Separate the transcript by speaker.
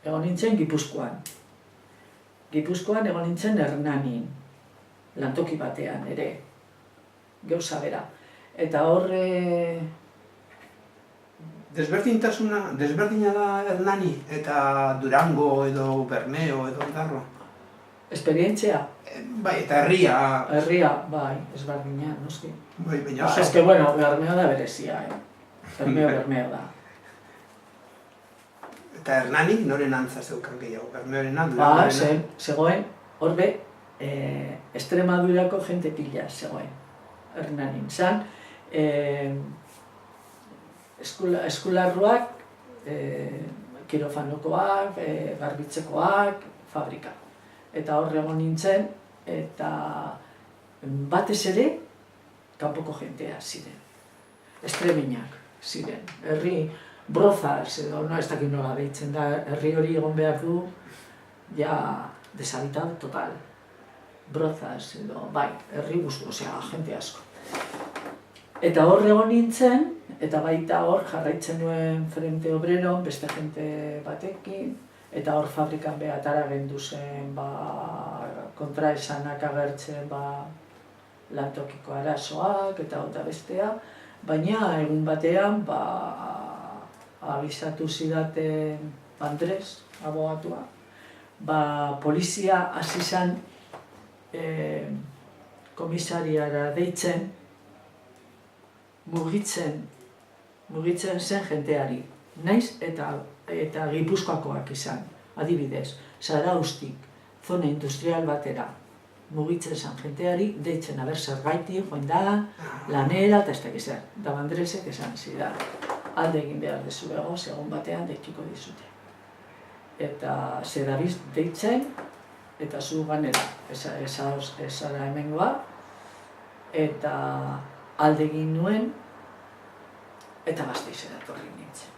Speaker 1: egon nintzen Gipuzkoan. Gipuzkoan egon nintzen Hernanin, lantoki batean ere, gauza bera. Eta horre...
Speaker 2: Desberdina da Hernani eta Durango edo Bermeo edo Ondarro?
Speaker 1: Esperientzia?
Speaker 2: Bai, eta herria...
Speaker 1: Herria, bai, ezberdina, noski.
Speaker 2: Bai, baina...
Speaker 1: Ez que, bueno, Bermeo da berezia, Bermeo da.
Speaker 2: Eta Hernani noren antza zeukan gehiago, Bermeorena,
Speaker 1: Ba,
Speaker 2: Durangoarena?
Speaker 1: zegoen, horbe, Extremadurako jente pila zegoen, Hernanin. Zan, eskularruak, kirofanokoak, garbitzekoak, fabrika. Eta horre egon nintzen, eta batez ere, kanpoko jentea ziren. Estremeñak ziren. Herri Brozas, edo no ez dakit nola deitzen da, herri hori egon behar du, ja, deshabitado total. Brozas, edo, bai, herri guztu, osea, jente asko. Eta hor egon nintzen, eta baita hor jarraitzen nuen Frente Obrero, beste jente batekin, eta hor fabrikan behatara gendu zen, kontraesanak agertzen, lantokiko arazoak, eta hota bestea, baina egun batean, abisatu zidaten Andres, abogatua, polizia hasi zen komisariara deitzen, mugitzen zen jenteari, naiz eta Gipuzkoakoak izan, adibidez, Zaraustik, zona industrial batera, mugitzen zen jenteari, deitzen aber zergaiti, joan da, lanera, eta ez dakiz zer. Da Andresek esan zidan, alde egin behar dezuego, segun batean deituko dizute. Eta zerabiz deitzen, eta zu ganera, ezara hemengoa, eta alde egin nuen, eta Gasteizera etorri nintzen.